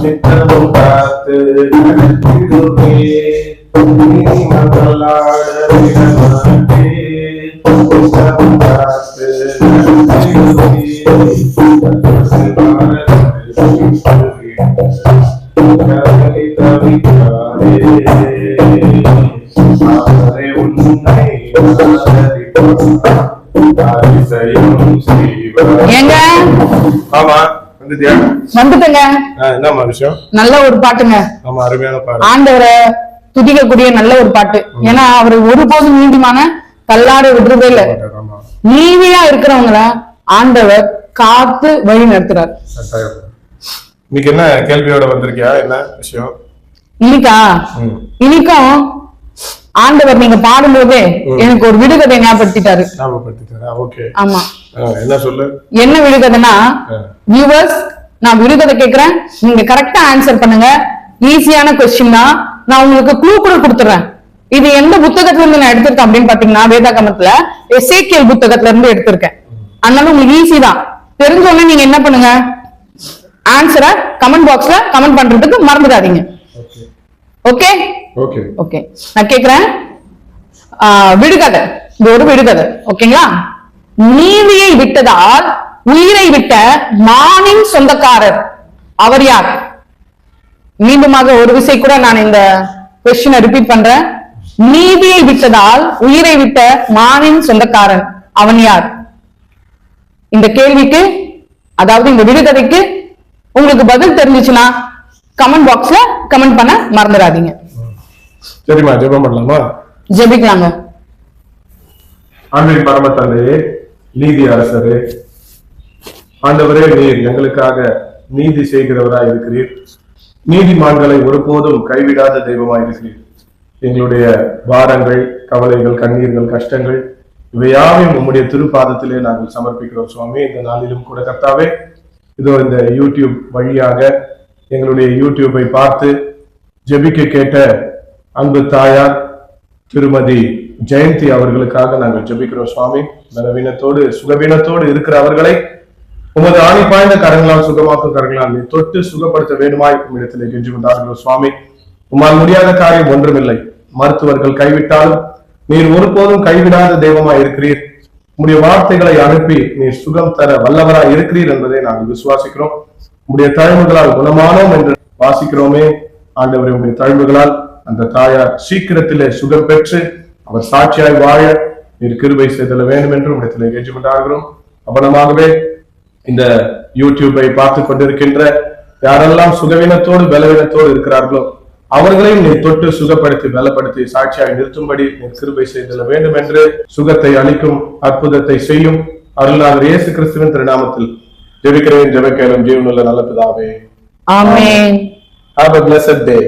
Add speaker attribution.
Speaker 1: நித்தமும் காத்து நடத்திடுவே
Speaker 2: ஏங்க
Speaker 1: ஆமா
Speaker 2: வந்துட்டங்க.
Speaker 1: என்னமா விஷயம்?
Speaker 2: நல்ல ஒரு பாட்டுங்க.
Speaker 1: ஆமா, அருமையான பாட்டு.
Speaker 2: ஆண்டவரை துதிக்கக்கூடிய நல்ல ஒரு பாட்டு. ஏன்னா அவர் ஒருபோதும் நீதிமான தள்ளாட விடுறதே இல்ல. நீதியா இருக்கிறவங்கள ஆண்டவர் காத்து வழி நடத்துறார்.
Speaker 1: இன்னைக்கு என்ன கேள்வியோட வந்திருக்கியா? என்ன விஷயம்
Speaker 2: இன்னைக்கும் ஆண்டவர் நீங்க பாடும்போதே எனக்கு ஒரு விடுகதை ஞாபகப்படுத்திட்டாரு. ஆமா,
Speaker 1: என்ன சொல்லு?
Speaker 2: என்ன விடுகதைன்னா, வியூவர்ஸ், நான் விடுகதை கேட்கிறேன், நீங்க கரெக்டா ஆன்சர் பண்ணுங்க. ஈஸியான கொஸ்டின் தான். நான் உங்களுக்கு க்ளூ கூட கொடுத்துறேன். இது எந்த புத்தகத்துல இருந்து நான் எடுத்திருக்கேன் அப்படின்னு பாத்தீங்கன்னா, வேதாகமத்துல எசேக்கியேல் புத்தகத்துல இருந்து எடுத்திருக்கேன். அதனால உங்களுக்கு ஈஸி தான். தெரிஞ்சோடனே நீங்க என்ன பண்ணுங்க, ஆன்சரை கமெண்ட் பாக்ஸ்ல கமெண்ட் பண்றதுக்கு மறந்துடாதீங்க. Okay
Speaker 1: okay
Speaker 2: okay. நான் கேக்குறேன், விடுகதை. இது ஒரு விடுகதை. ஓகேங்களா? நீதியை விட்டதால் உயிரை விட்ட மானின் சொந்தக்காரர் அவர் யார்? மீண்டுமாக ஒரு விசை கூட நான் இந்த கொஸ்டினை ரிப்பீட் பண்றேன். நீதியை விட்டதால் உயிரை விட்ட மானின் சொந்தக்காரன் அவன் யார்? இந்த கேள்விக்கு, அதாவது இந்த விடுகதைக்கு உங்களுக்கு பதில் தெரிஞ்சிச்சுன்னா கமெண்ட் பாக்ஸ்ல கமெண்ட் பண்ண மறந்துடாதீங்க.
Speaker 1: சரிமா, ஜெபம் பண்ணலாமா?
Speaker 2: ஜெபிக்கலாங்க.
Speaker 1: ஆண்டவரின் பரம தந்தையே, நீதி அரசரே, ஆண்டவரே, நீர் எங்களுக்காக நீதி செய்கிறவராய் இருக்கிறீர். நீதிமான்களை ஒருபோதும் கைவிடாத தெய்வமாய் இருக்கிறீர். எங்களுடைய பாரங்கள், கவலைகள், கண்ணீர்கள், கஷ்டங்கள் இவையாவையும் உம்முடைய திருப்பாதத்திலே நாங்கள் சமர்ப்பிக்கிறோம் சுவாமி. இந்த நாளிலும் கூட கர்த்தாவே, இதோ இந்த யூடியூப் வழியாக எங்களுடைய யூடியூபை பார்த்து ஜெபிக்க கேட்ட அன்பு தாயார் திருமதி ஜெயந்தி அவர்களுக்காக நாங்கள் ஜெபிக்கிறோம் சுவாமி. பலவீனத்தோடு சுகவீனத்தோடு இருக்கிற அவர்களை உமது ஆணி பாய்ந்த கரங்களால், சுகமாக்கும் கரங்களால் நீ தொட்டு சுகப்படுத்த வேண்டுமாய் உம்மிடத்திலே கெஞ்சி கொண்டார்கள் சுவாமி. உம்மால் முடியாத காரியம் ஒன்றுமில்லை. மருத்துவர்கள் கைவிட்டாலும் நீர் ஒருபோதும் கைவிடாத தெய்வமாய் இருக்கிறீர். உம்முடைய வார்த்தைகளை அனுப்பி நீர் சுகம் தர வல்லவராய் இருக்கிறீர் என்பதை நாங்கள் விசுவாசிக்கிறோம். உம்முடைய தழும்புகளால் குணமானோம் என்று வாசிக்கிறோமே. ஆண்டவரே, உம்முடைய தழும்புகளால் அந்த தாயார் சீக்கிரத்திலே சுகம் பெற்று அவர் சாட்சியாய் வாழ நீர் கிருபை செய்தல வேண்டும் என்று உம்மிடத்திலே கெஞ்சி கொண்டாடுகிறோம். அவனமாகவே இந்த யூடியூபை பார்த்து கொண்டிருக்கின்ற யாரெல்லாம் சுகவீனத்தோடு பலவீனத்தோடு இருக்கிறார்களோ அவர்களையும் நீ தொட்டு சுகப்படுத்தி பலப்படுத்தி சாட்சியாய் நிறுத்தும்படி நீ கிருபை செய்தல வேண்டும் என்று சுகத்தை அளிக்கும் அற்புதத்தை செய்யும் அருளாளர் இயேசு கிறிஸ்துவின் திருநாமத்தில் ஜெபிக்கிறேன், ஜெபக்கேளும் ஜீவனுள்ள நல்ல பிதாவே.
Speaker 2: ஆமென்.
Speaker 1: Have a blessed day.